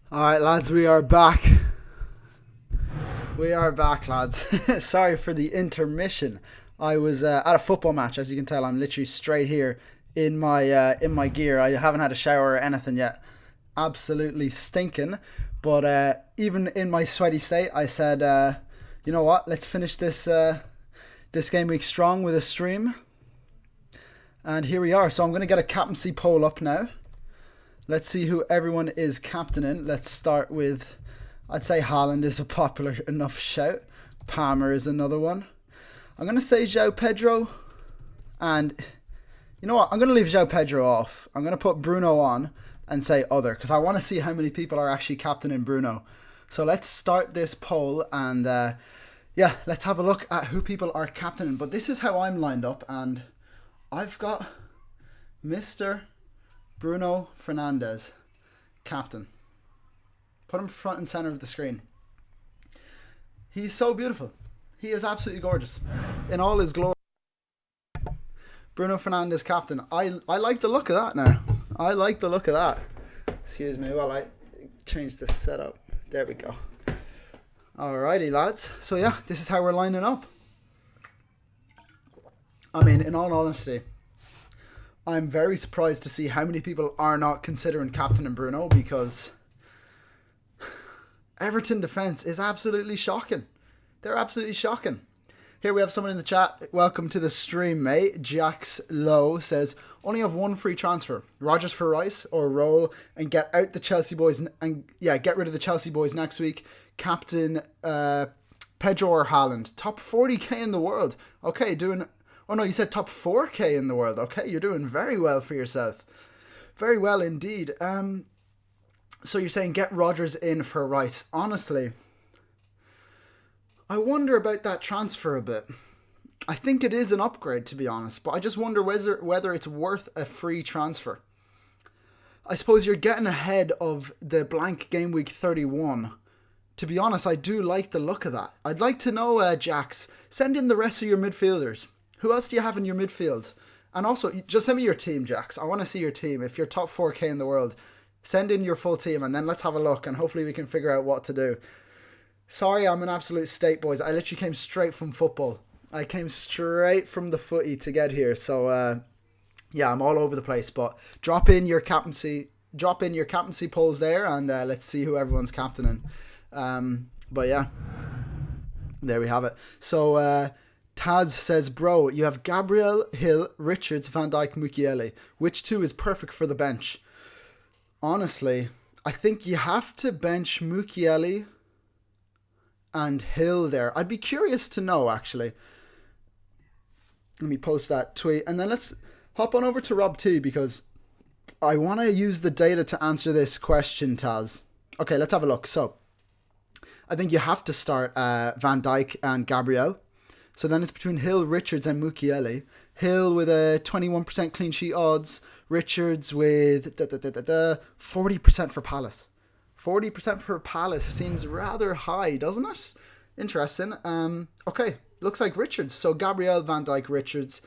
Alright, lads, we are back. We are back, lads. Sorry for the intermission. I was at a football match. As you can tell, I'm literally straight here in my gear. I haven't had a shower or anything yet. Absolutely stinking. But even in my sweaty state, I said, you know what? Let's finish this game week strong with a stream. And here we are. So I'm going to get a captaincy poll up now. Let's see who everyone is captaining. Let's start with, I'd say Haaland is a popular enough shout. Palmer is another one. I'm going to say João Pedro. And you know what? I'm going to leave João Pedro off. I'm going to put Bruno on and say other, because I want to see how many people are actually captaining Bruno. So let's start this poll and yeah, let's have a look at who people are captaining. But this is how I'm lined up, and I've got Mr. Bruno Fernandes, captain. Put him front and center of the screen. He's so beautiful. He is absolutely gorgeous in all his glory. Bruno Fernandes, captain. I like the look of that now. I like the look of that. Excuse me while I change the setup. There we go. Alrighty, lads. So yeah, this is how we're lining up. I mean, in all honesty, I'm very surprised to see how many people are not considering captain and Bruno, because Everton defence is absolutely shocking. They're absolutely shocking. Here we have someone in the chat. Welcome to the stream, mate. Jax Low says, only have one free transfer. Rodgers for Rice or roll and get out the Chelsea boys and yeah, get rid of the Chelsea boys next week. Captain Pedro or Haaland. Top 40k in the world. Okay, doing... Oh no, you said top 4k in the world. Okay, you're doing very well for yourself. Very well indeed. So you're saying get Rodgers in for Rice. Honestly, I wonder about that transfer a bit. I think it is an upgrade, to be honest, but I just wonder whether it's worth a free transfer. I suppose you're getting ahead of the blank game week 31. To be honest, I do like the look of that. I'd like to know, Jax, send in the rest of your midfielders. Who else do you have in your midfield? And also, just send me your team, Jax. I want to see your team. If you're top 4k in the world, send in your full team and then let's have a look and hopefully we can figure out what to do. Sorry, I'm an absolute state, boys. I literally came straight from football. I came straight from the footy to get here. So, yeah, I'm all over the place. But drop in your captaincy polls there and let's see who everyone's captaining. But yeah, there we have it. So, Taz says, bro, you have Gabriel, Hill, Richards, Van Dijk, Mukiele. Which two is perfect for the bench? Honestly, I think you have to bench Mukiele and Hill there. I'd be curious to know, actually. Let me post that tweet. And then let's hop on over to Rob T, because I want to use the data to answer this question, Taz. Okay, let's have a look. So, I think you have to start Van Dijk and Gabriel. So then it's between Hill, Richards and Mukiele. Hill with a 21% clean sheet odds. Richards with 40% for Palace. 40% for Palace seems rather high, doesn't it? Interesting. Okay, looks like Richards. So Gabriel, Van Dijk, Richards.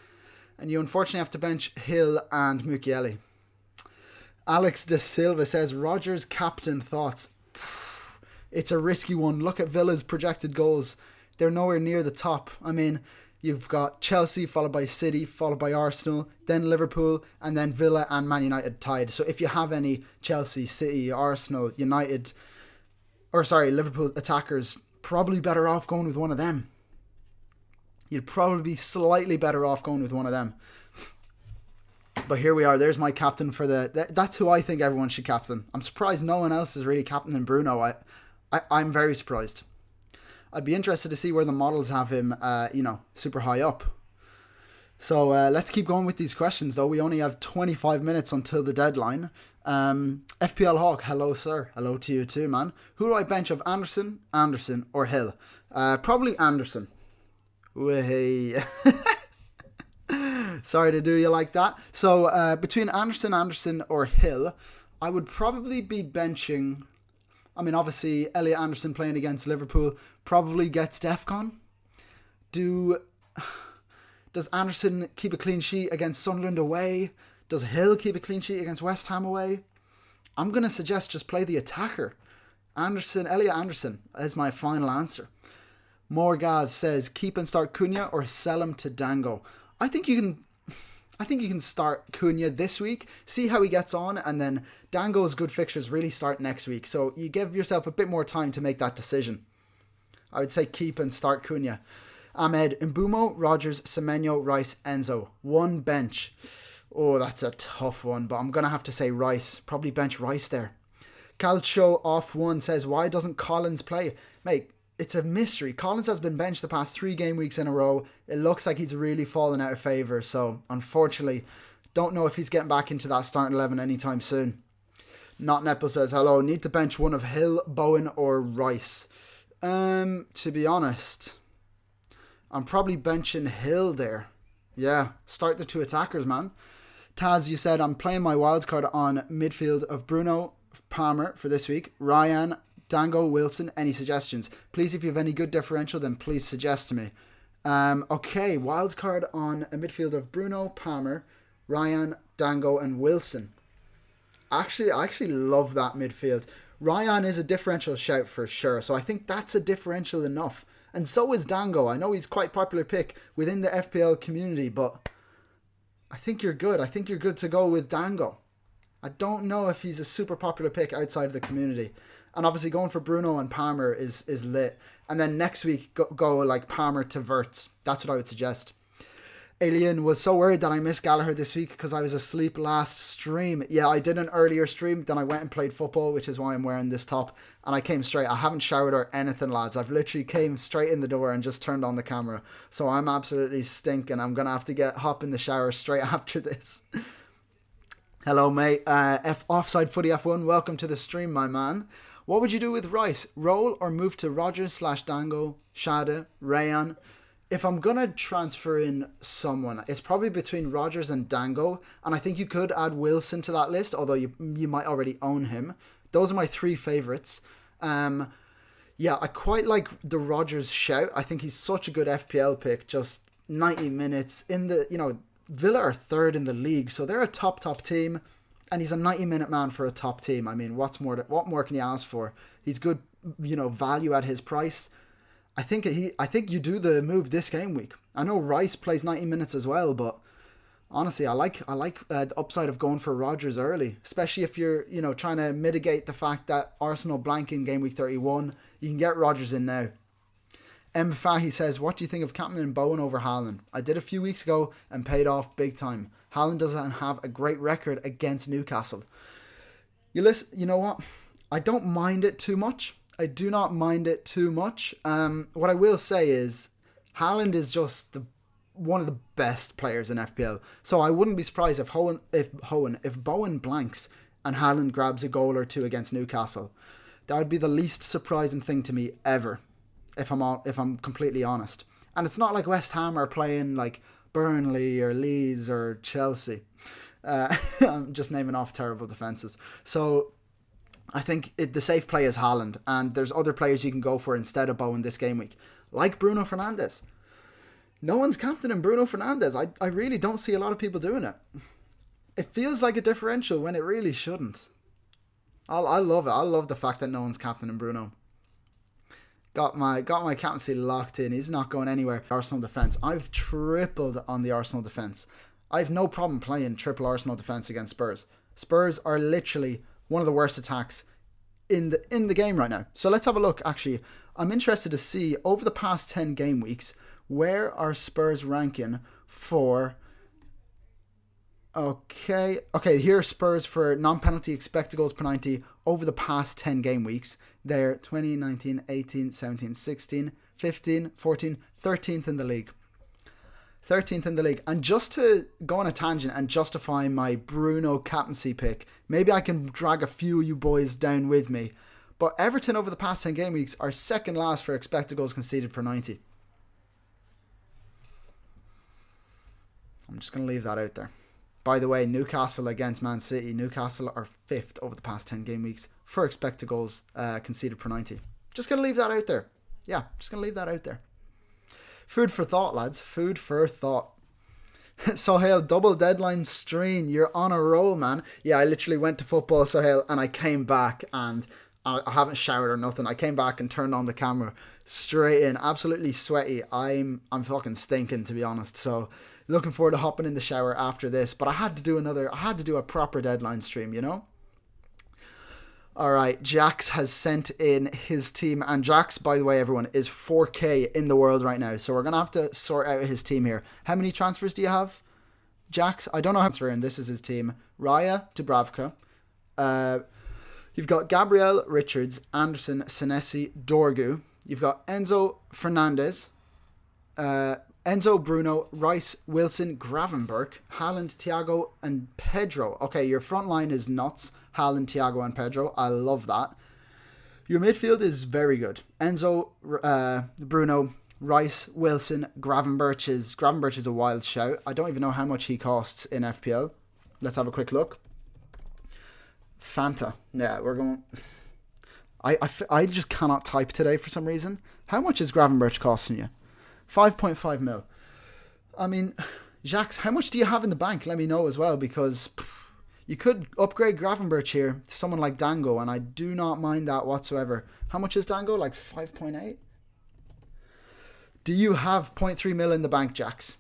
And you unfortunately have to bench Hill and Mukiele. Alex De Silva says, Rodgers captain thoughts. It's a risky one. Look at Villa's projected goals. They're nowhere near the top. I mean, you've got Chelsea, followed by City, followed by Arsenal, then Liverpool, and then Villa and Man United tied. So if you have any Chelsea, City, Arsenal, United, Liverpool attackers, probably better off going with one of them. You'd probably be slightly better off going with one of them. But here we are. There's my captain for that's who I think everyone should captain. I'm surprised no one else is really captaining Bruno. I'm very surprised. I'd be interested to see where the models have him, super high up. So let's keep going with these questions, though. We only have 25 minutes until the deadline. FPL Hawk, hello, sir. Hello to you too, man. Who do I bench of Anderson, or Hill? Probably Anderson. Way. Sorry to do you like that. So between Anderson, or Hill, I would probably be benching... I mean, obviously, Elliot Anderson playing against Liverpool probably gets DEFCON. Does Anderson keep a clean sheet against Sunderland away? Does Hill keep a clean sheet against West Ham away? I'm going to suggest just play the attacker. Elliot Anderson is my final answer. Morgaz says keep and start Cunha or sell him to Dango. I think you can start Cunha this week, see how he gets on, and then Dango's good fixtures really start next week. So you give yourself a bit more time to make that decision. I would say keep and start Cunha. Ahmed, Mbumo, Rogers, Semenyo, Rice, Enzo. One bench. Oh, that's a tough one, but I'm going to have to say Rice. Probably bench Rice there. Calcio off one says, why doesn't Collins play? Mate, it's a mystery. Collins has been benched the past 3 game weeks in a row. It looks like he's really fallen out of favour. So, unfortunately, don't know if he's getting back into that starting 11 anytime soon. Not Nepo says, hello, need to bench one of Hill, Bowen or Rice. To be honest, I'm probably benching Hill there. Yeah, start the 2 attackers, man. Taz, you said, I'm playing my wildcard on midfield of Bruno Palmer for this week. Ryan, Dango, Wilson, any suggestions? Please, if you have any good differential, then please suggest to me. Okay, wildcard on a midfield of Bruno, Palmer, Ryan, Dango, and Wilson. I actually love that midfield. Ryan is a differential shout for sure, so I think that's a differential enough. And so is Dango. I know he's quite a popular pick within the FPL community, but I think you're good. I think you're good to go with Dango. I don't know if he's a super popular pick outside of the community. And obviously going for Bruno and Palmer is lit. And then next week, go like Palmer to Verts. That's what I would suggest. Alien was so worried that I missed Gallagher this week because I was asleep last stream. Yeah, I did an earlier stream, then I went and played football, which is why I'm wearing this top. And I came straight. I haven't showered or anything, lads. I've literally came straight in the door and just turned on the camera. So I'm absolutely stinking. I'm going to have to hop in the shower straight after this. Hello, mate. Offside Footy F1, welcome to the stream, my man. What would you do with Rice? Roll or move to Rogers / Dango, Shada, Rayan? If I'm going to transfer in someone, it's probably between Rogers and Dango. And I think you could add Wilson to that list, although you might already own him. Those are my 3 favourites. Yeah, I quite like the Rogers shout. I think he's such a good FPL pick. Just 90 minutes in the, Villa are 3rd in the league. So they're a top team. And he's a 90-minute man for a top team. I mean, what more can you ask for? He's good, value at his price. I think you do the move this game week. I know Rice plays 90 minutes as well, but honestly, I like the upside of going for Rodgers early, especially if you're trying to mitigate the fact that Arsenal blank in game week 31. You can get Rodgers in now. M. Fahy says, what do you think of captain Bowen over Haaland? I did a few weeks ago and paid off big time. Haaland doesn't have a great record against Newcastle. You know what? I don't mind it too much. I do not mind it too much. What I will say is Haaland is just one of the best players in FPL. So I wouldn't be surprised if Bowen blanks and Haaland grabs a goal or 2 against Newcastle. That would be the least surprising thing to me ever, if I'm completely honest. And it's not like West Ham are playing like Burnley or Leeds or Chelsea. I'm just naming off terrible defenses. So I think the safe play is Haaland, and there's other players you can go for instead of Bowen this game week, like Bruno Fernandes. No one's captaining Bruno Fernandes. I really don't see a lot of people doing it. It feels like a differential when it really shouldn't. I love it. I love the fact that no one's captaining Bruno. Got my captaincy locked in. He's not going anywhere. Arsenal defence. I've tripled on the Arsenal defence. I have no problem playing triple Arsenal defence against Spurs. Spurs are literally one of the worst attacks in the game right now. So let's have a look. Actually, I'm interested to see over the past 10 game weeks, where are Spurs ranking for... Okay, here are Spurs for non-penalty expected goals per 90 over the past 10 game weeks. They're 20, 19, 18, 17, 16, 15, 14, 13th in the league. 13th in the league. And just to go on a tangent and justify my Bruno captaincy pick, maybe I can drag a few of you boys down with me. But Everton over the past 10 game weeks are second last for expected goals conceded per 90. I'm just going to leave that out there. By the way, Newcastle against Man City. Newcastle are 5th over the past 10 game weeks for expected goals conceded per 90. Just going to leave that out there. Yeah, just going to leave that out there. Food for thought, lads. Food for thought. Sohail, double deadline stream. You're on a roll, man. Yeah, I literally went to football, Sohail, and I came back and I haven't showered or nothing. I came back and turned on the camera straight in, absolutely sweaty. I'm fucking stinking, to be honest. So looking forward to hopping in the shower after this. But I had to do a proper deadline stream, you know? All right, Jax has sent in his team, and Jax, by the way, everyone, is 4K in the world right now. So we're gonna have to sort out his team here. How many transfers do you have, Jax? I don't know how to transfer in. This is his team: Raya, Dubravka. You've got Gabriel, Richards, Anderson, Senesi, Dorgu. You've got Enzo Fernandez, Enzo, Bruno, Rice, Wilson, Gravenberch, Haaland, Thiago, and Pedro. Okay, your front line is nuts. Haaland, Thiago, and Pedro. I love that. Your midfield is very good. Enzo, Bruno, Rice, Wilson, Gravenberch is a wild shout. I don't even know how much he costs in FPL. Let's have a quick look. Fanta. Yeah, we're going... I just cannot type today for some reason. How much is Gravenberch costing you? 5.5 mil. I mean, Jax, how much do you have in the bank? Let me know as well, because you could upgrade Gravenberch here to someone like Dango, and I do not mind that whatsoever. How much is Dango? Like 5.8? Do you have 0.3 mil in the bank, Jax?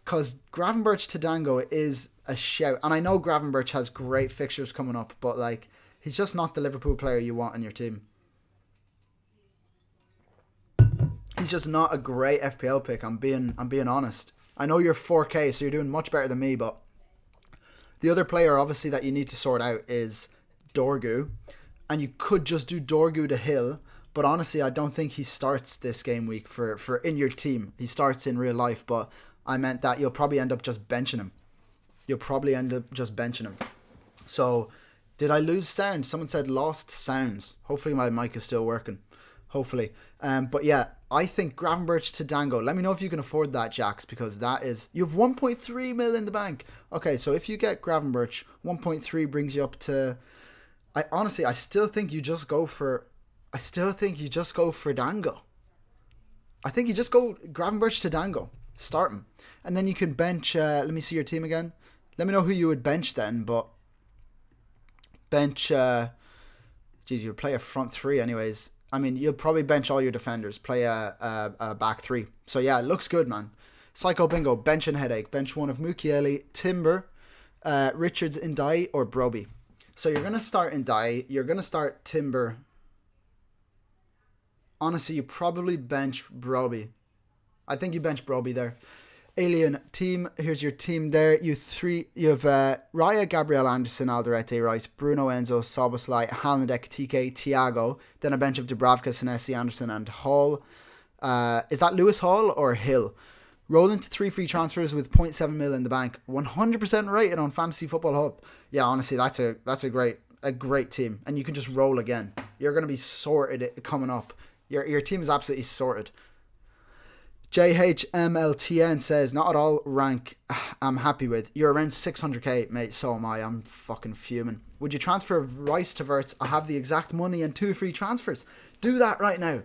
Because Gravenberch to Dango is a shout. And I know Gravenberch has great fixtures coming up, but like, he's just not the Liverpool player you want in your team. He's just not a great FPL pick. I'm being honest. I know you're 4K, so you're doing much better than me, but the other player obviously that you need to sort out is Dorgu, and you could just do Dorgu to Hill, but honestly I don't think he starts this game week for in your team. He starts in real life, but I meant that you'll probably end up just benching him. So did I lose sound? Someone said lost sounds. Hopefully my mic is still working. Hopefully. But yeah, I think Gravenberch to Dango. Let me know if you can afford that, Jax, because that is... You have 1.3 mil in the bank. Okay, so if you get Gravenberch, 1.3 brings you up to... I still think you just go for Dango. I think you just go Gravenberch to Dango. Start him. And then you can bench... let me see your team again. Let me know who you would bench then, but... Bench... you would play a front three anyways. I mean, you'll probably bench all your defenders, play a back three. So yeah, it looks good, man. Psycho Bingo, bench and headache. Bench one of Mukiele, Timber, Richards, Ndai, or Broby. So you're going to start Ndai. You're going to start Timber. Honestly, you probably bench Broby. I think you bench Broby there. Alien team. Here's your team there. You have Raya, Gabriel, Anderson, Alderete, Rice, Bruno, Enzo, Soboslai, Haaland, TK, Thiago. Then a bench of Dubravka, Senesi, Anderson, and Hall. Is that Lewis Hall or Hill? Roll into 3 free transfers with 0.7 mil in the bank. 100% rated on Fantasy Football Hub. Yeah, honestly, that's a great team, and you can just roll again. You're going to be sorted coming up. Your team is absolutely sorted. JHMLTN says, not at all rank I'm happy with. You're around 600k, mate. So am I. I'm fucking fuming. Would you transfer Rice to Verts? I have the exact money and 2 free transfers. Do that right now.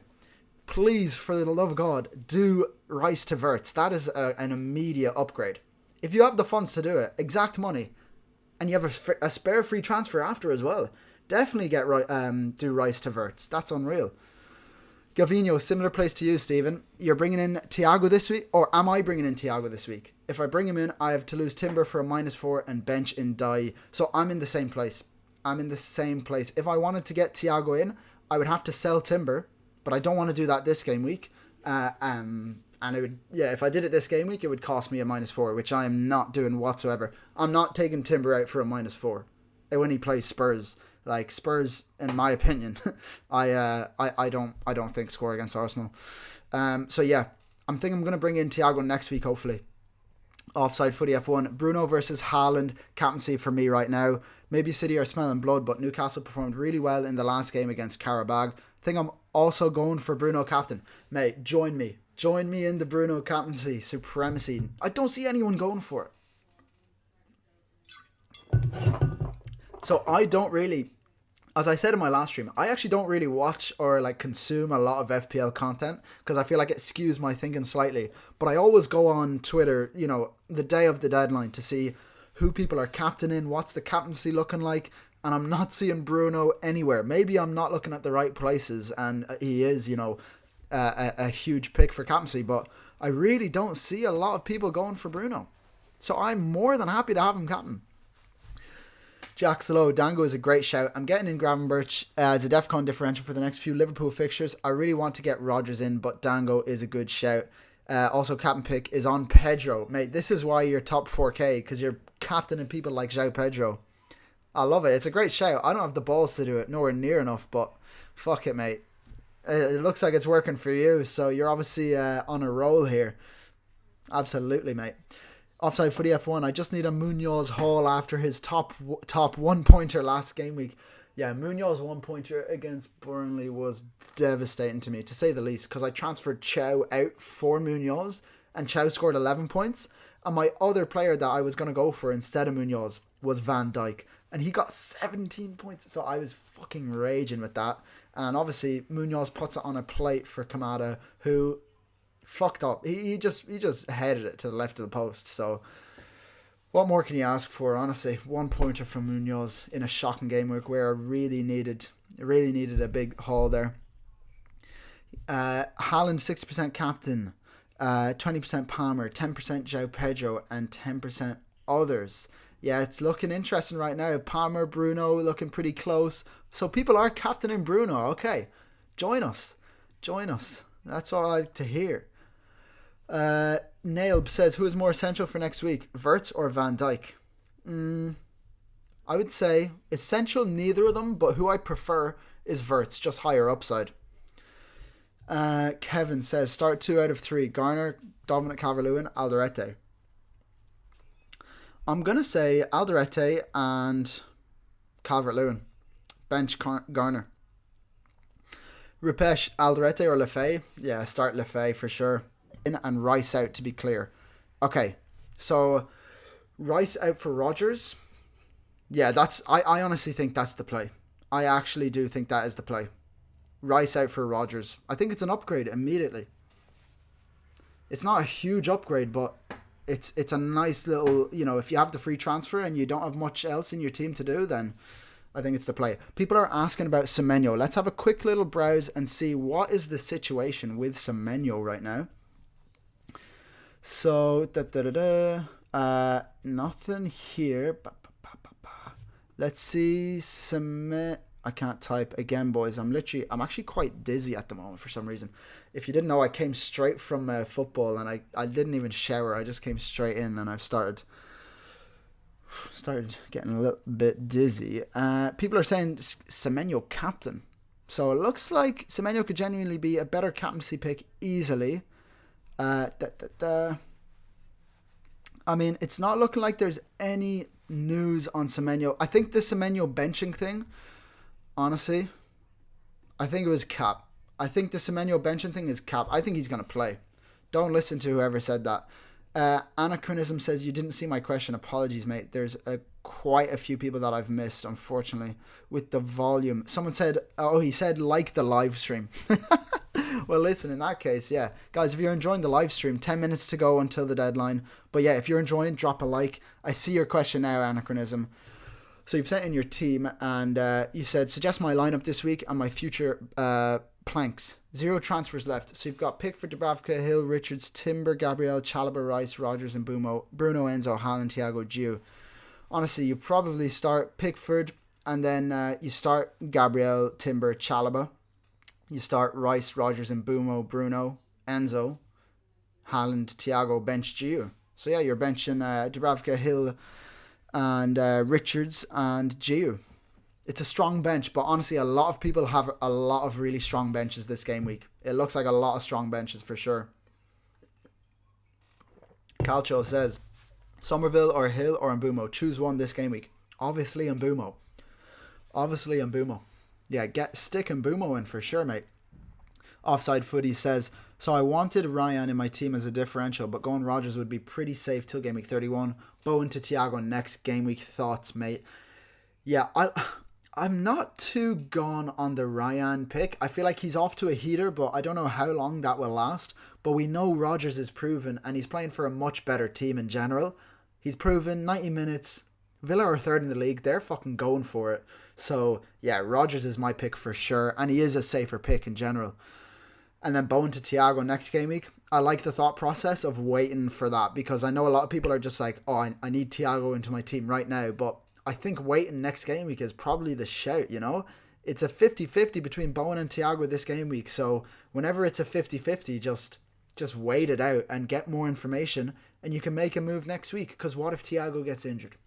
Please, for the love of God, do Rice to Verts. That is an immediate upgrade. If you have the funds to do it, exact money, and you have a spare free transfer after as well, definitely do Rice to Verts. That's unreal. Gavinho, similar place to you, Stephen. You're bringing in Thiago this week, or am I bringing in Thiago this week? If I bring him in, I have to lose Timber for a -4 and bench in Ndai. So I'm in the same place. If I wanted to get Thiago in, I would have to sell Timber, but I don't want to do that this game week. And it would, if I did it this game week, it would cost me a -4, which I am not doing whatsoever. I'm not taking Timber out for a -4 when he plays Spurs. Like, Spurs, in my opinion, I don't think score against Arsenal. So yeah, I'm thinking I'm going to bring in Thiago next week, hopefully. Offside Footy F1. Bruno versus Haaland, captaincy for me right now. Maybe City are smelling blood, but Newcastle performed really well in the last game against Karabag. I think I'm also going for Bruno captain. Mate, join me. Join me in the Bruno captaincy supremacy. I don't see anyone going for it. So I don't really, as I said in my last stream, I actually don't really watch or like consume a lot of FPL content because I feel like it skews my thinking slightly. But I always go on Twitter, the day of the deadline to see who people are captaining, what's the captaincy looking like. and I'm not seeing Bruno anywhere. Maybe I'm not looking at the right places, and he is, a huge pick for captaincy, but I really don't see a lot of people going for Bruno. So I'm more than happy to have him captain. Jack Solo, Dango is a great shout. I'm getting in Gravenberch as a DEFCON differential for the next few Liverpool fixtures. I really want to get Rodgers in, but Dango is a good shout. Also, captain pick is on Pedro. Mate, this is why you're top 4K, because you're captaining people like João Pedro. I love it. It's a great shout. I don't have the balls to do it, nowhere near enough, but fuck it, mate. It looks like it's working for you, so you're obviously on a roll here. Absolutely, mate. Offside Footy F1, I just need a Munoz haul after his top one-pointer last game week. Yeah, Munoz one-pointer against Burnley was devastating to me, to say the least, because I transferred Chow out for Munoz, and Chow scored 11 points, and my other player that I was going to go for instead of Munoz was Van Dijk, and he got 17 points, so I was fucking raging with that. And obviously, Munoz puts it on a plate for Kamada, who fucked up. He just headed it to the left of the post. So what more can you ask for, honestly? One pointer from Munoz in a shocking game week where I really needed a big haul there. Haaland 60% captain, 20% Palmer, 10% João Pedro, and 10% others. Yeah, it's looking interesting right now. Palmer, Bruno looking pretty close. So people are captaining Bruno. Okay, join us. That's what I like to hear. Nailb says, who is more essential for next week, Wirtz or Van Dijk? I would say essential, neither of them, but who I prefer is Wirtz, just higher upside. Kevin says, start 2 out of 3, Garner, Dominic Calvert-Lewin, Alderete. I'm going to say Alderete and Calvert-Lewin. Bench Garner. Rupesh, Alderete or Lefay? Yeah, start Lefay for sure. In and Rice out, to be clear. Okay, so Rice out for Rodgers. Yeah, I honestly think that's the play. I actually do think that is the play. Rice out for Rodgers. I think it's an upgrade immediately. It's not a huge upgrade, but it's a nice little, if you have the free transfer and you don't have much else in your team to do, then I think it's the play. People are asking about Semenyo. Let's have a quick little browse and see what is the situation with Semenyo right now. So, nothing here. Let's see. I can't type again, boys. I'm actually quite dizzy at the moment for some reason. If you didn't know, I came straight from football and I didn't even shower. I just came straight in and I've started getting a little bit dizzy. People are saying Semenyo captain. So it looks like Semenyo could genuinely be a better captaincy pick easily. I mean, it's not looking like there's any news on Semenyo. I think the Semenyo benching thing, honestly, I think it was cap. I think the Semenyo benching thing is cap. I think he's going to play. Don't listen to whoever said that. Anachronism says, you didn't see my question. Apologies, mate. There's quite a few people that I've missed, unfortunately, with the volume. Someone said, he said like the live stream. Well, listen, in that case, yeah. Guys, if you're enjoying the live stream, 10 minutes to go until the deadline. But yeah, if you're enjoying, drop a like. I see your question now, Anachronism. So you've sent in your team and you said, suggest my lineup this week and my future planks. 0 transfers left. So you've got Pickford, Dubravka, Hill, Richards, Timber, Gabriel, Chalobah, Rice, Rodgers and Bruno, Enzo, Haaland, Thiago, Gio. Honestly, you probably start Pickford and then you start Gabriel, Timber, Chalobah. You start Rice, Rodgers and Bruno, Enzo, Haaland, Thiago, bench Gio. So yeah, you're benching Dubravka, Hill and Richards and Gio. It's a strong bench, but honestly, a lot of people have a lot of really strong benches this game week. It looks like a lot of strong benches for sure. Calcio says, Somerville or Hill or Mbumo. Choose one this game week. Obviously Mbumo. Yeah, stick Mbumo in for sure, mate. Offside Footy says, so I wanted Ryan in my team as a differential, but going Rodgers would be pretty safe till game week 31. Bowen to Thiago next game week. Thoughts, mate? Yeah, I'm not too gone on the Ryan pick. I feel like he's off to a heater, but I don't know how long that will last. But we know Rodgers is proven, and he's playing for a much better team in general. He's proven 90 minutes, Villa are third in the league. They're fucking going for it. So, yeah, Rodgers is my pick for sure. And he is a safer pick in general. And then Bowen to Thiago next game week. I like the thought process of waiting for that because I know a lot of people are just like, oh, I need Thiago into my team right now. But I think waiting next game week is probably the shout, you know? It's a 50-50 between Bowen and Thiago this game week. So whenever it's a 50-50, just wait it out and get more information and you can make a move next week. Because what if Thiago gets injured?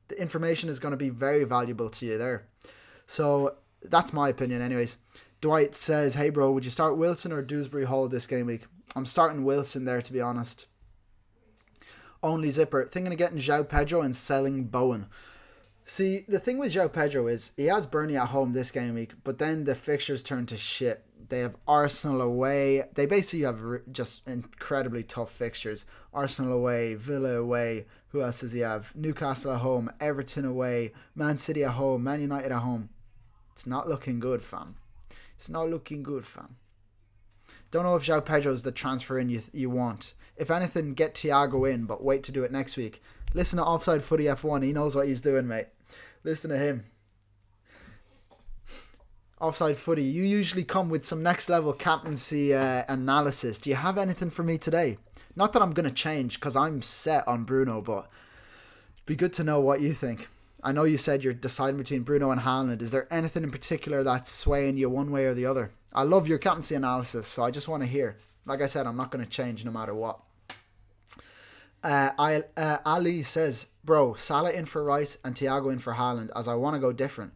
The information is going to be very valuable to you there. So that's my opinion anyways. Dwight says, hey bro, would you start Wilson or Dewsbury Hall this game week? I'm starting Wilson there, to be honest. Only Zipper, thinking of getting João Pedro and selling Bowen. See, the thing with João Pedro is he has Burnley at home this game week, but then the fixtures turn to shit. They have Arsenal away. They basically have just incredibly tough fixtures. Arsenal away, Villa away. Who else does he have? Newcastle at home, Everton away, Man City at home, Man United at home. It's not looking good, fam. It's not looking good, fam. Don't know if João Pedro is the transfer in you want. If anything, get Thiago in, but wait to do it next week. Listen to Offside Footy F1. He knows what he's doing, mate. Listen to him. Offside Footy, you usually come with some next level captaincy analysis. Do you have anything for me today? Not that I'm going to change because I'm set on Bruno, but it'd be good to know what you think. I know you said you're deciding between Bruno and Haaland. Is there anything in particular that's swaying you one way or the other? I love your captaincy analysis, so I just want to hear. Like I said, I'm not going to change no matter what. Ali says, bro, Salah in for Rice and Thiago in for Haaland as I want to go different.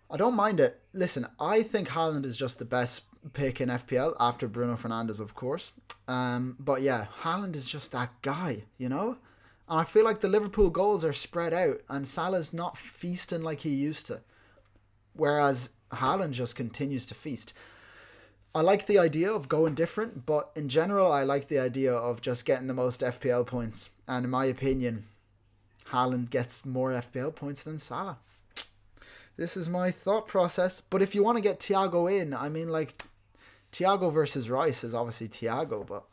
I don't mind it. Listen, I think Haaland is just the best pick in FPL after Bruno Fernandes, of course. But yeah, Haaland is just that guy, you know? And I feel like the Liverpool goals are spread out and Salah's not feasting like he used to. Whereas Haaland just continues to feast. I like the idea of going different, but in general, I like the idea of just getting the most FPL points. And in my opinion, Haaland gets more FPL points than Salah. This is my thought process. But if you want to get Thiago in, I mean, like, Thiago versus Rice is obviously Thiago, but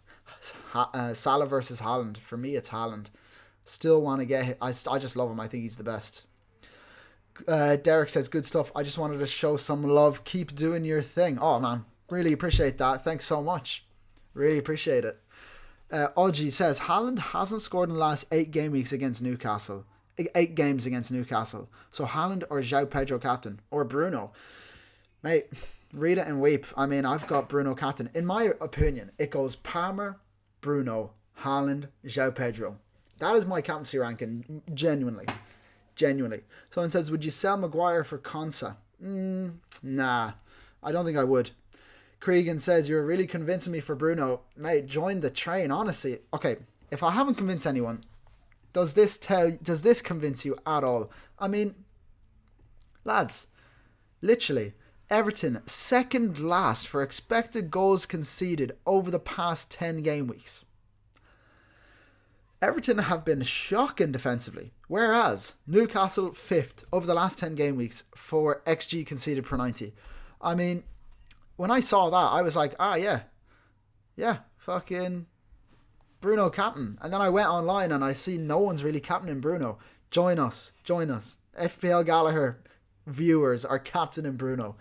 Salah versus Haaland, for me, it's Haaland. Still want to get him. I just love him. I think he's the best. Derek says, good stuff. I just wanted to show some love. Keep doing your thing. Oh, man. Really appreciate that. Thanks so much. Really appreciate it. Oji says, Haaland hasn't scored in the last 8 game weeks against Newcastle. 8 games against Newcastle. So Haaland or João Pedro captain. Or Bruno. Mate, read it and weep. I mean, I've got Bruno captain. In my opinion, it goes Palmer, Bruno, Haaland, João Pedro. That is my captaincy ranking. Genuinely. Someone says, would you sell Maguire for Konsa? Nah. I don't think I would. Cregan says, you're really convincing me for Bruno. Mate, join the train, honestly. Okay, if I haven't convinced anyone, does this convince you at all? I mean, lads, literally, Everton second last for expected goals conceded over the past 10 game weeks. Everton have been shocking defensively, whereas Newcastle 5th over the last 10 game weeks for XG conceded per 90. I mean, when I saw that, I was like, yeah, fucking Bruno captain. And then I went online and I see no one's really captaining Bruno. Join us. FPL Gallagher viewers are captaining Bruno.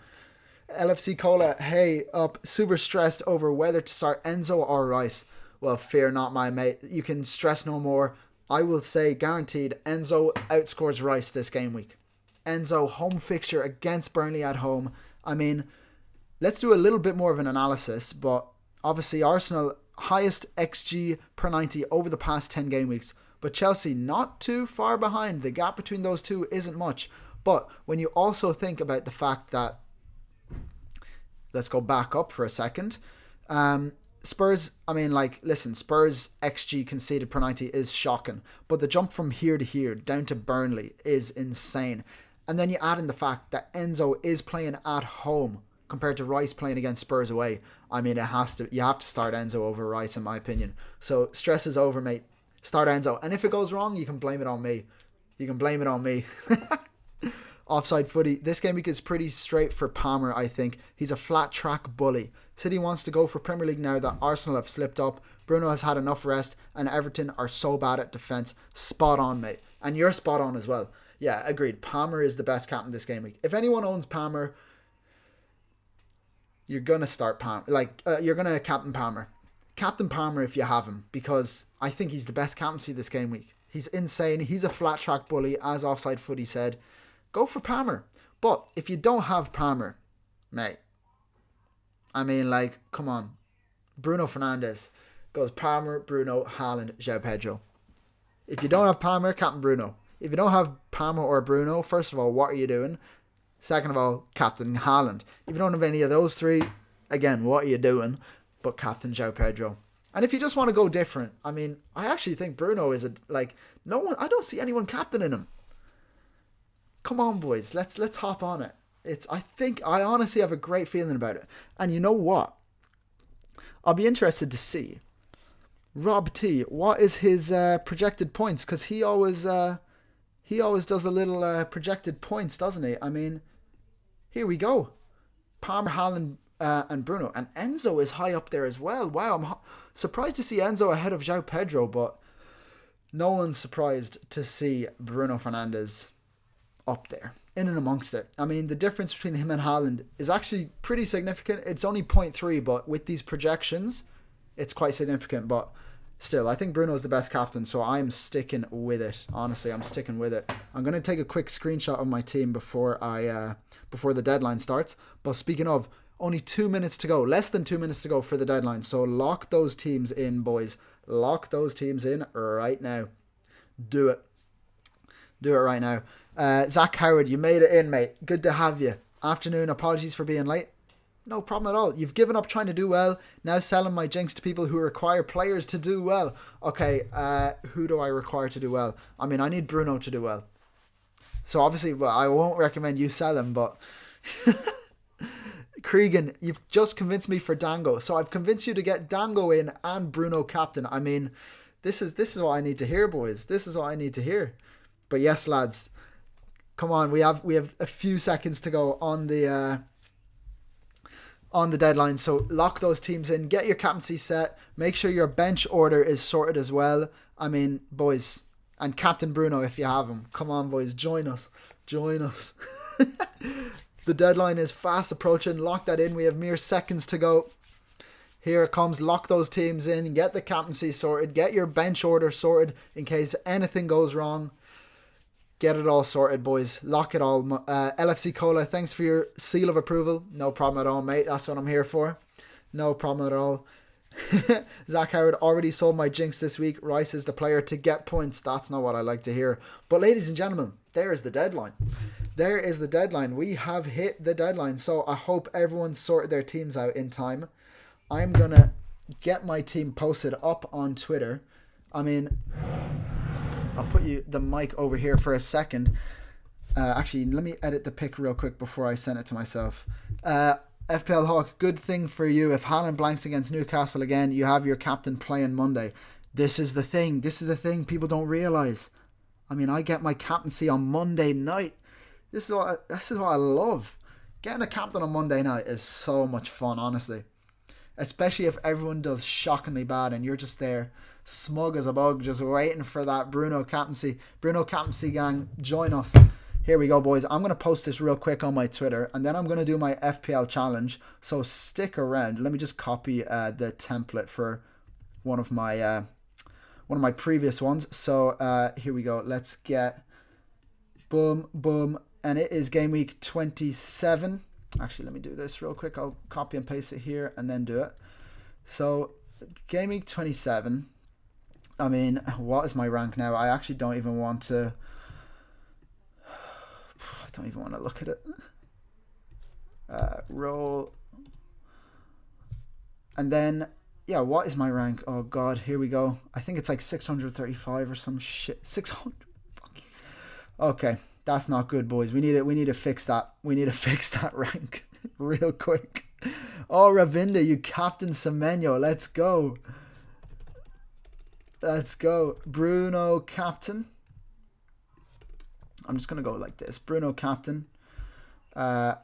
LFC Cola, hey, up, super stressed over whether to start Enzo or Rice. Well, fear not, my mate. You can stress no more. I will say, guaranteed, Enzo outscores Rice this game week. Enzo, home fixture against Burnley at home. I mean, let's do a little bit more of an analysis, but obviously Arsenal, highest XG per 90 over the past 10 game weeks. But Chelsea, not too far behind. The gap between those two isn't much. But when you also think about the fact that, let's go back up for a second. Spurs, I mean, like, listen, Spurs XG conceded per 90 is shocking. But the jump from here to here, down to Burnley, is insane. And then you add in the fact that Enzo is playing at home compared to Rice playing against Spurs away. I mean, you have to start Enzo over Rice, in my opinion. So stress is over, mate. Start Enzo. And if it goes wrong, you can blame it on me. Offside footy. This game week is pretty straight for Palmer, I think. He's a flat track bully. City wants to go for Premier League now that Arsenal have slipped up. Bruno has had enough rest, and Everton are so bad at defence. Spot on, mate. And you're spot on as well. Yeah, agreed. Palmer is the best captain this game week. If anyone owns Palmer, you're going to start Palmer. You're going to captain Palmer. Captain Palmer if you have him, because I think he's the best captaincy this game week. He's insane. He's a flat track bully, as Offside Footy said. Go for Palmer. But if you don't have Palmer, mate, I mean, like, come on. Bruno Fernandes goes Palmer, Bruno, Haaland, João Pedro. If you don't have Palmer, captain Bruno. If you don't have Palmer or Bruno, first of all, what are you doing? Second of all, captain Haaland. If you don't have any of those three, again, what are you doing? But captain João Pedro. And if you just want to go different, I mean, I actually think Bruno is no one. I don't see anyone captaining him. Come on, boys, let's hop on it. I honestly have a great feeling about it. And you know what? I'll be interested to see Rob T. What is his projected points? Because he always does a little projected points, doesn't he? I mean, here we go. Palmer, Haaland, and Bruno. And Enzo is high up there as well. Wow, I'm surprised to see Enzo ahead of João Pedro, but no one's surprised to see Bruno Fernandes up there, in and amongst it. I mean, the difference between him and Haaland is actually pretty significant. It's only 0.3, but with these projections, it's quite significant. But still, I think Bruno is the best captain, so I'm sticking with it. Honestly, I'm sticking with it. I'm going to take a quick screenshot of my team before the deadline starts. But speaking of, only 2 minutes to go. Less than 2 minutes to go for the deadline. So lock those teams in, boys. Lock those teams in right now. Do it. Do it right now. Zach Howard, you made it in, mate. Good to have you. Afternoon, apologies for being late. No problem at all. You've given up trying to do well. Now selling my jinx to people who require players to do well. Okay, who do I require to do well? I mean, I need Bruno to do well. So obviously, well, I won't recommend you sell him, but... Cregan, you've just convinced me for Dango. So I've convinced you to get Dango in and Bruno captain. I mean, this is what I need to hear, boys. This is what I need to hear. But yes, lads. Come on, we have a few seconds to go on the deadline. So lock those teams in. Get your captaincy set. Make sure your bench order is sorted as well. I mean, boys, and Captain Bruno if you have him. Come on, boys, join us. Join us. The deadline is fast approaching. Lock that in. We have mere seconds to go. Here it comes. Lock those teams in. Get the captaincy sorted. Get your bench order sorted in case anything goes wrong. Get it all sorted, boys. Lock it all. LFC Cola, thanks for your seal of approval. No problem at all, mate. That's what I'm here for. No problem at all. Zach Howard, already sold my jinx this week. Rice is the player to get points. That's not what I like to hear. But ladies and gentlemen, there is the deadline. There is the deadline. We have hit the deadline. So I hope everyone sorted their teams out in time. I'm going to get my team posted up on Twitter. I mean, I'll put the mic over here for a second. Actually, let me edit the pic real quick before I send it to myself. FPL Hawk, good thing for you. If Haaland blanks against Newcastle again, you have your captain playing Monday. This is the thing. This is the thing people don't realise. I mean, I get my captaincy on Monday night. This is what I love. Getting a captain on Monday night is so much fun, honestly. Especially if everyone does shockingly bad and you're just there, smug as a bug, just waiting for that Bruno captaincy. Bruno captaincy gang, join us. Here we go, boys. I'm going to post this real quick on my Twitter, and then I'm going to do my FPL challenge. So stick around. Let me just copy the template for one of my previous ones. So here we go. Let's get boom, boom. And it is game week 27. Actually, let me do this real quick. I'll copy and paste it here and then do it. So game week 27. I mean, what is my rank now? I actually don't even want to... I don't even want to look at it. Roll. And then, yeah, what is my rank? Oh, God, here we go. I think it's like 635 or some shit. 600. Okay, that's not good, boys. We need to fix that. We need to fix that rank real quick. Oh, Ravinda, you captain Semenyo. Let's go. Let's go. Bruno, captain. I'm just going to go like this. Bruno captain. I'm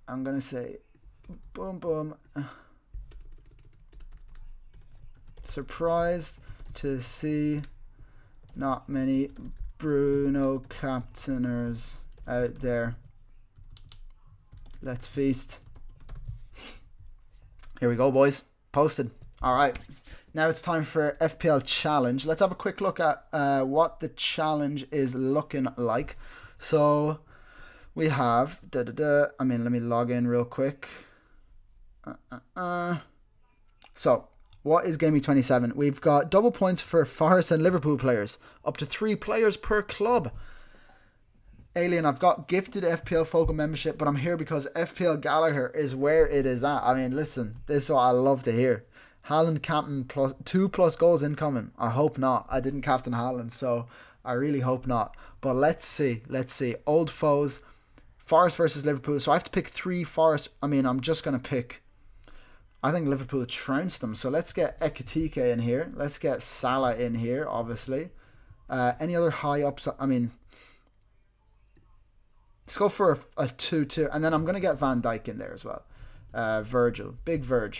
going to say, boom, boom. Surprised to see not many Bruno captainers out there. Let's feast. Here we go, boys. Posted. All right. Now it's time for FPL challenge. Let's have a quick look at what the challenge is looking like. So we have let me log in real quick. So what is GW27? We've got double points for Forest and Liverpool players, up to 3 players per club. Alien, I've got gifted FPL Focal membership, but I'm here because FPL Gallagher is where it is at. I mean, listen, this is what I love to hear. Haaland captain plus 2+ goals incoming. I hope not. I didn't captain Haaland, so I really hope not. But let's see. Let's see. Old foes. Forest versus Liverpool. So I have to pick 3 Forest. I mean, I'm just going to pick... I think Liverpool trounced them. So let's get Ekitike in here. Let's get Salah in here, obviously. Any other high ups? I mean... Let's go for a 2-2. And then I'm going to get Van Dijk in there as well. Virgil. Big Virg.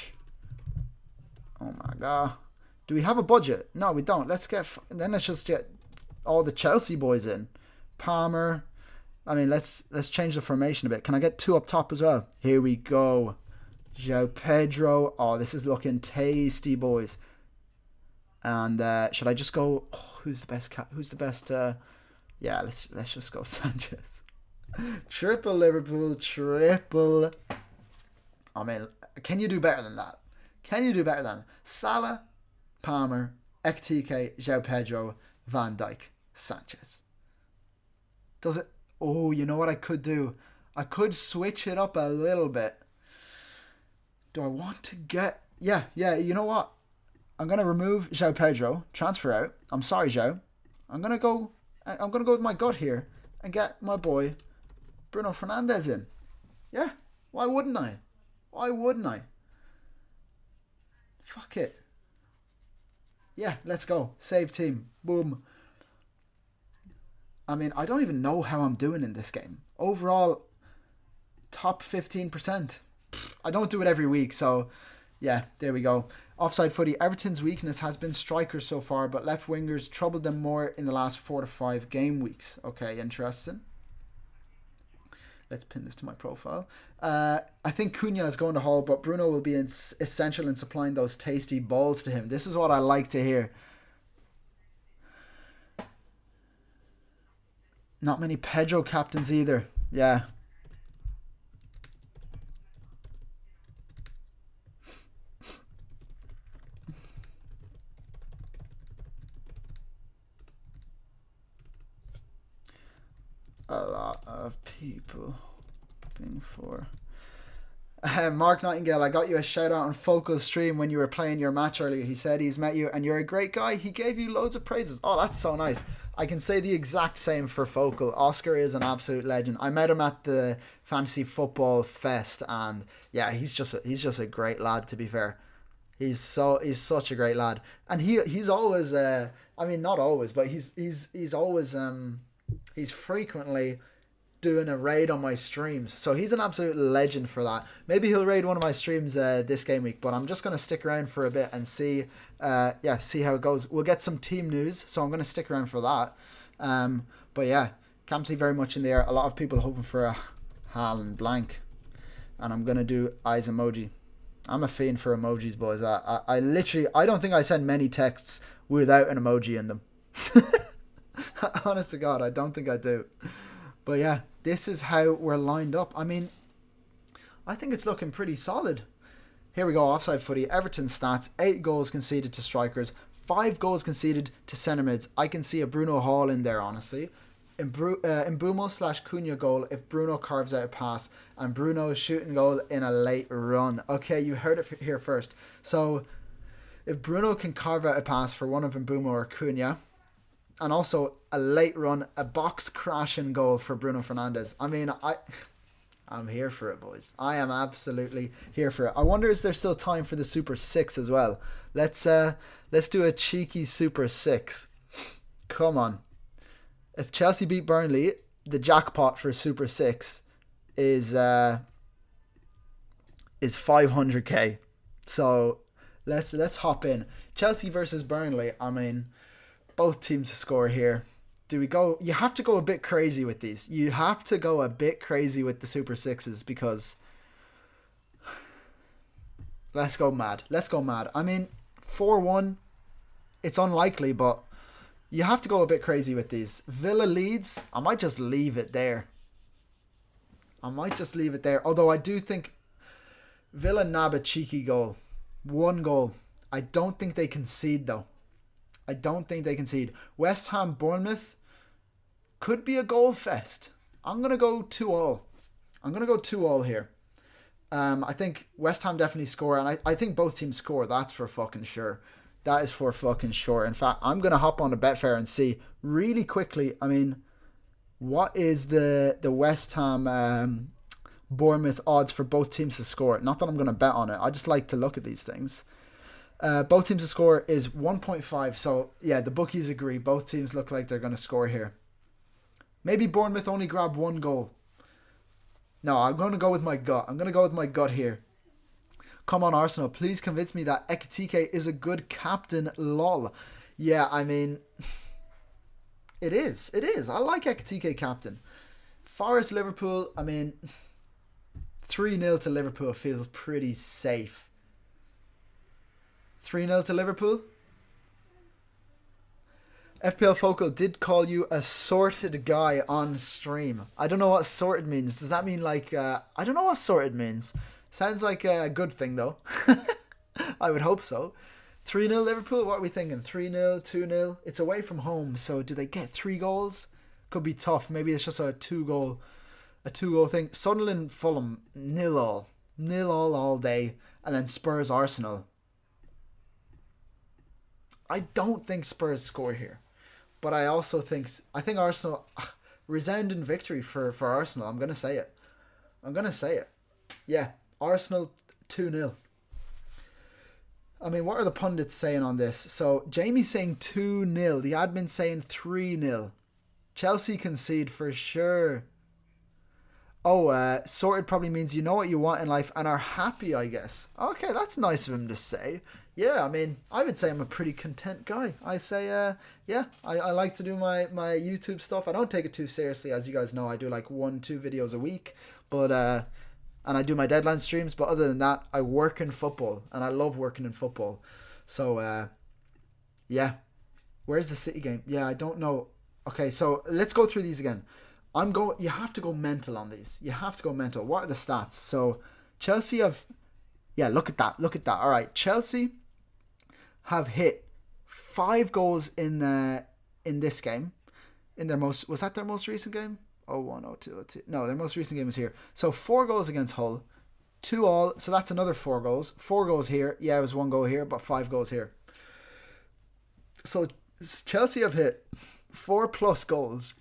Oh my god. Do we have a budget? No, we don't. Let's just get all the Chelsea boys in. Palmer. I mean, let's change the formation a bit. Can I get 2 up top as well? Here we go. João Pedro. Oh, this is looking tasty, boys. And should I just go? Oh, who's the best? Who's the best? Yeah, let's just go Sanchez. Triple Liverpool, triple. I mean, can you do better than that? Can you do better than Salah, Palmer, Ekitike, João Pedro, Van Dijk, Sanchez? Does it? Oh, you know what I could do? I could switch it up a little bit. Do I want to get... Yeah, you know what? I'm going to remove João Pedro, transfer out. I'm sorry, João. I'm going to go with my gut here and get my boy Bruno Fernandes in. Yeah, why wouldn't I? Why wouldn't I? Fuck it. Yeah, let's go. Save team. Boom. I mean, I don't even know how I'm doing in this game. Overall, top 15%. I don't do it every week, so yeah, there we go. Offside footy. Everton's weakness has been strikers so far, but left wingers troubled them more in the last 4 to 5 game weeks. Okay, interesting. Let's pin this to my profile. I think Cunha is going to Hull, but Bruno will be essential in supplying those tasty balls to him. This is what I like to hear. Not many Pedro captains either. Yeah. A lot of people being for Mark Nightingale. I got you a shout out on Focal stream when you were playing your match earlier. He said he's met you and you're a great guy. He gave you loads of praises. Oh, that's so nice. I can say the exact same for Focal. Oscar is an absolute legend. I met him at the Fantasy Football Fest, and yeah, he's just a great lad, to be fair. He's such a great lad, and he's always I mean, not always, but he's always he's frequently doing a raid on my streams, so he's an absolute legend for that. Maybe he'll raid one of my streams this game week, but I'm just going to stick around for a bit and see see how it goes. We'll get some team news, so I'm going to stick around for that. But yeah, captaincy very much in the air. A lot of people hoping for a Haaland blank, and I'm going to do eyes emoji. I'm a fiend for emojis, boys. I literally, I don't think I send many texts without an emoji in them. Honest to God, I don't think I do. But yeah, this is how we're lined up. I mean, I think it's looking pretty solid. Here we go, offside footy. Everton stats: 8 goals conceded to strikers, 5 goals conceded to centre mids. I can see a Bruno Hall in there, honestly. Mbumo/Cunha goal if Bruno carves out a pass, and Bruno shooting goal in a late run. Okay, you heard it here first. So if Bruno can carve out a pass for one of Mbumo or Cunha, and also a late run, a box crashing goal for Bruno Fernandes. I mean, I'm here for it, boys. I am absolutely here for it. I wonder, is there still time for the Super 6 as well? Let's do a cheeky Super 6. Come on. If Chelsea beat Burnley, the jackpot for Super 6 is 500k. So let's hop in. Chelsea versus Burnley. I mean, both teams to score here. Do we go? You have to go a bit crazy with these. You have to go a bit crazy with the Super Sixes because let's go mad. Let's go mad. I mean, 4-1. It's unlikely, but you have to go a bit crazy with these. Villa Leeds. I might just leave it there. Although I do think Villa nab a cheeky goal. 1 goal. I don't think they concede though. West Ham Bournemouth could be a goal fest. I'm going to go 2-all. Here. I think West Ham definitely score, and I think both teams score. That's for fucking sure. That is for fucking sure. In fact, I'm going to hop on to Betfair and see really quickly. I mean, what is the West Ham Bournemouth odds for both teams to score? Not that I'm going to bet on it. I just like to look at these things. Both teams to score is 1.5. So, yeah, the bookies agree. Both teams look like they're going to score here. Maybe Bournemouth only grab 1 goal. No, I'm going to go with my gut. Here. Come on, Arsenal. Please convince me that Ekitike is a good captain. Lol. Yeah, I mean, it is. I like Ekitike captain. Forest Liverpool, I mean, 3-0 to Liverpool feels pretty safe. 3-0 to Liverpool. FPL Focal did call you a sorted guy on stream. I don't know what sorted means. Does that mean like... I don't know what sorted means. Sounds like a good thing though. I would hope so. 3-0 Liverpool? What are we thinking? 3-0, 2-0? It's away from home, so do they get 3 goals? Could be tough. Maybe it's just a 2-goal thing. Sunderland Fulham 0-all. 0-all all day. And then Spurs Arsenal. I don't think Spurs score here. But I think Arsenal, resounding victory for Arsenal. I'm going to say it. Yeah, Arsenal 2-0. I mean, what are the pundits saying on this? So, Jamie's saying 2-0. The admin's saying 3-0. Chelsea concede for sure. Oh, sorted probably means you know what you want in life and are happy, I guess. Okay, that's nice of him to say. Yeah, I mean, I would say I'm a pretty content guy. I say, yeah, I like to do my YouTube stuff. I don't take it too seriously. As you guys know, I do like 1-2 videos a week. But, and I do my deadline streams. But other than that, I work in football. And I love working in football. So, yeah. Where's the City game? Yeah, I don't know. Okay, so let's go through these again. You have to go mental on these. What are the stats? So, Chelsea have... Yeah, look at that. All right, Chelsea have hit 5 goals in this game. Was that their most recent game? 0-1, 0-2, 0-2. No, their most recent game was here. So 4 goals against Hull, 2-all. So that's another 4 goals. 4 goals here. Yeah, it was 1 goal here, but 5 goals here. So Chelsea have hit 4+ goals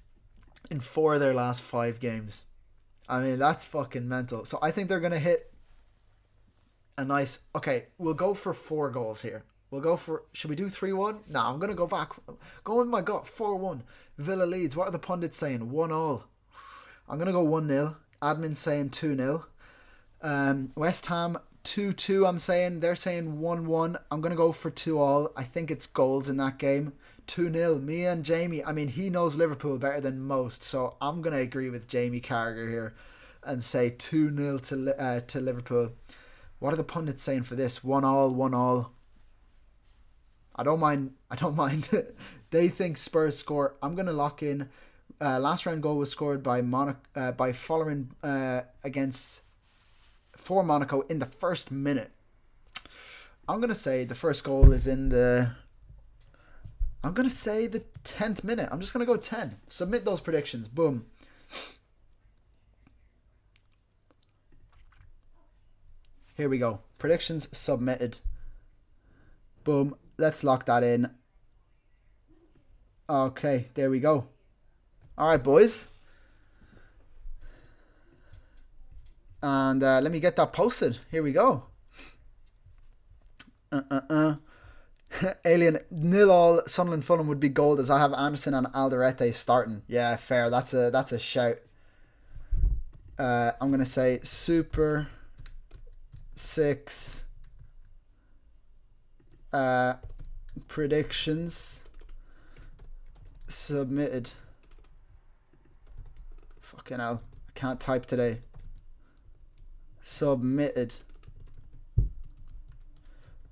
in 4 of their last 5 games. I mean, that's fucking mental. So I think they're gonna hit a nice... Okay, we'll go for 4 goals here. Should we do 3-1? No, I'm going to go back. Go with my gut. 4-1. Villa Leeds. What are the pundits saying? 1-all. I'm going to go 1-0. Admin saying 2-0. West Ham 2-2 I'm saying. They're saying 1-1. I'm going to go for 2-all. I think it's goals in that game. 2-0. Me and Jamie. I mean, he knows Liverpool better than most. So I'm going to agree with Jamie Carragher here and say 2-0 to Liverpool. What are the pundits saying for this? 1-all, 1-all. I don't mind. They think Spurs score. I'm going to lock in. Last round goal was scored by Following for Monaco in the first minute. I'm going to say the first goal is in the... I'm going to say the 10th minute. I'm just going to go 10. Submit those predictions. Boom. Here we go. Predictions submitted. Boom. Let's lock that in. Okay, there we go. All right, boys. And let me get that posted. Here we go. Alien 0-0 Sunderland Fulham would be gold as I have Anderson and Alderete starting. Yeah, fair. That's a shout. I'm gonna say Super 6 predictions submitted. Fucking hell, I can't type today. Submitted.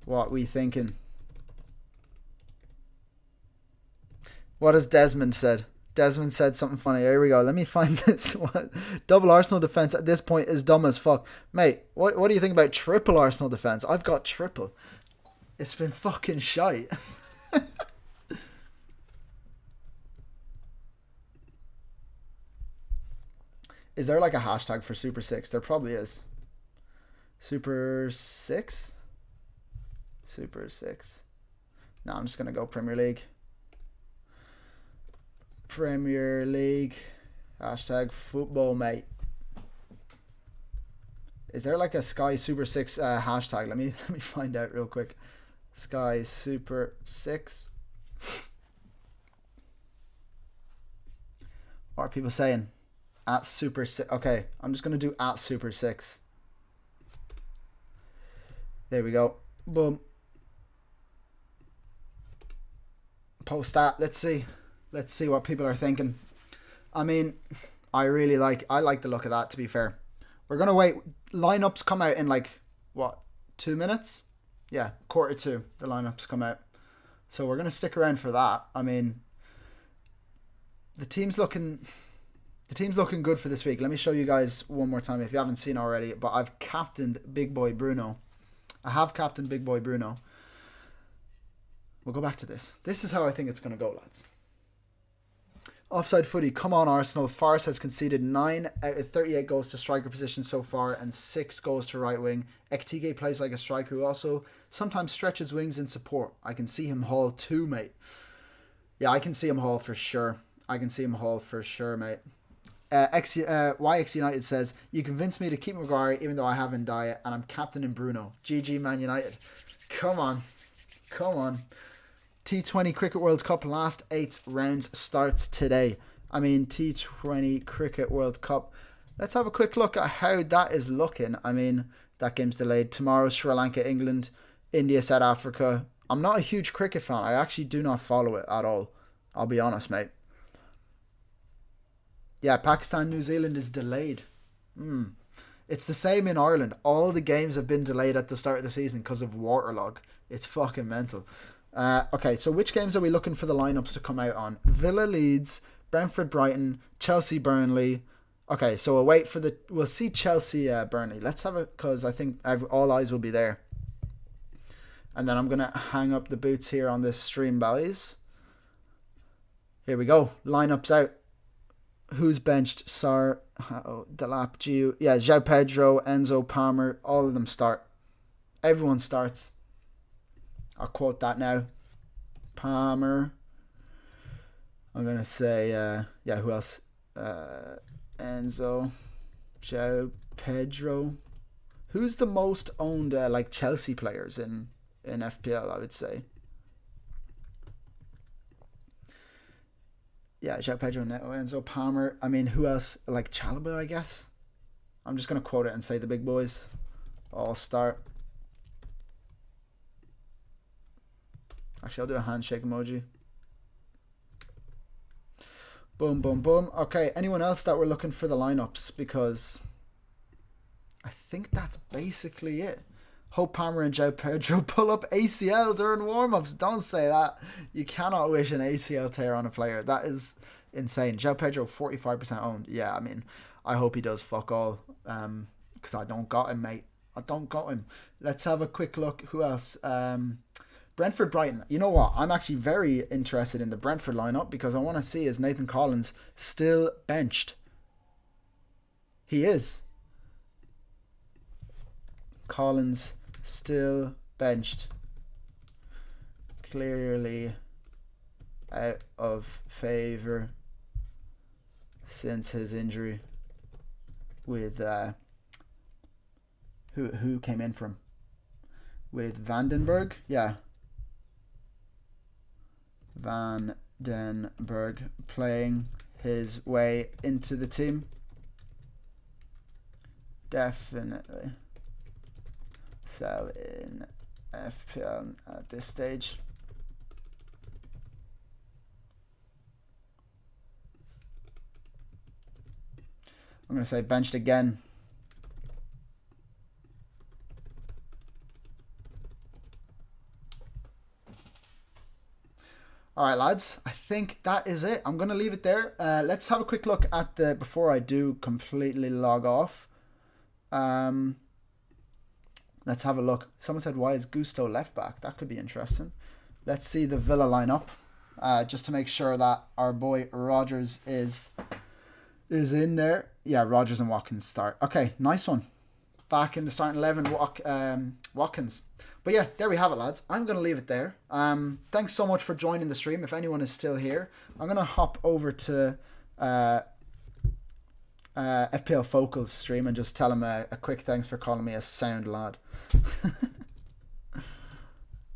What we thinking? What has Desmond said? Desmond said something funny. Here we go. Let me find this one. Double Arsenal defense at this point is dumb as fuck. Mate, what do you think about triple Arsenal defense? I've got triple. It's been fucking shite. Is there like a hashtag for Super 6? There probably is. Super 6? Super 6. No, I'm just going to go Premier League. Premier League. Hashtag football, mate. Is there like a Sky Super 6 hashtag? Let me find out real quick. Sky Super 6. What are people saying? At Super 6. Okay, I'm just going to do at Super 6. There we go. Boom. Post that. Let's see. Let's see what people are thinking. I mean, I like the look of that, to be fair. We're going to wait. Lineups come out in like, what, 2 minutes? Yeah, 1:45. The lineups come out. So we're going to stick around for that. I mean, the team's looking good for this week. Let me show you guys one more time if you haven't seen already. But I've captained Big Boy Bruno. I have captained Big Boy Bruno. We'll go back to this. This is how I think it's going to go, lads. Offside footy. Come on, Arsenal. Forest has conceded 9 out of 38 goals to striker position so far and 6 goals to right wing. Ekitike plays like a striker who also sometimes stretches wings in support. I can see him haul too, mate. Yeah, I can see him haul for sure. Mate. YX United says, you convinced me to keep Maguire even though I have Ndiaye and I'm captain in Bruno. GG Man United. Come on. T20 Cricket World Cup last 8 rounds starts today. I mean, T20 Cricket World Cup. Let's have a quick look at how that is looking. I mean, that game's delayed. Tomorrow, Sri Lanka, England, India, South Africa. I'm not a huge cricket fan. I actually do not follow it at all. I'll be honest, mate. Yeah, Pakistan, New Zealand is delayed. It's the same in Ireland. All the games have been delayed at the start of the season because of waterlog. It's fucking mental. Okay, so which games are we looking for the lineups to come out on? Villa Leeds, Brentford Brighton, Chelsea Burnley. Okay, so we'll see Chelsea Burnley. Let's have it because I think all eyes will be there. And then I'm going to hang up the boots here on this stream, boys. Here we go. Lineups out. Who's benched? Delap, Gio. Yeah, João Pedro, Enzo, Palmer. All of them start. Everyone starts. I'll quote that now. Palmer. I'm going to say, who else? Enzo. João Pedro. Who's the most owned Chelsea players in FPL, I would say? Yeah, João Pedro, Neto, Enzo, Palmer. I mean, who else? Like Chalobah, I guess. I'm just going to quote it and say the big boys all start. Actually, I'll do a handshake emoji. Boom, boom, boom. Okay, anyone else that we're looking for the lineups? Because I think that's basically it. Hope Palmer and João Pedro pull up ACL during warm-ups. Don't say that. You cannot wish an ACL tear on a player. That is insane. João Pedro, 45% owned. Yeah, I mean, I hope he does fuck all. Because I don't got him, mate. I don't got him. Let's have a quick look. Who else? Brentford Brighton. You know what? I'm actually very interested in the Brentford lineup because I want to see is Nathan Collins still benched. He is. Collins still benched. Clearly out of favour since his injury with who came in from with Vandenberg. Yeah. Van den Berg playing his way into the team. Definitely sell in FPL at this stage. I'm going to say benched again. All right, lads, I think that is it. I'm going to leave it there. Let's have a quick look at the, before I do completely log off. Let's have a look. Someone said, why is Gusto left back? That could be interesting. Let's see the Villa lineup, just to make sure that our boy Rodgers is in there. Yeah, Rodgers and Watkins start. Okay, nice one. Back in the starting 11, Watkins. But yeah, there we have it, lads. I'm going to leave it there. Thanks so much for joining the stream. If anyone is still here, I'm going to hop over to FPL Focal's stream and just tell him a quick thanks for calling me a sound lad.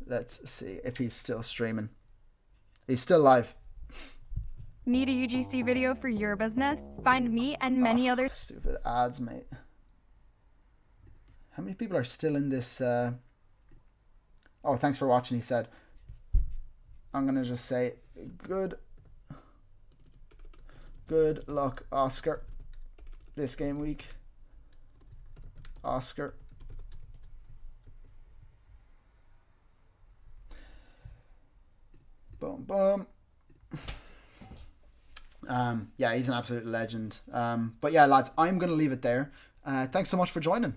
Let's see if he's still streaming. He's still live. Need a UGC video for your business? Find me and many others. Stupid ads, mate. How many people are still in this? Oh, thanks for watching, he said. I'm going to just say good luck, Oscar, this game week. Oscar. Boom, boom. Yeah, he's an absolute legend. But yeah, lads, I'm going to leave it there. Thanks so much for joining.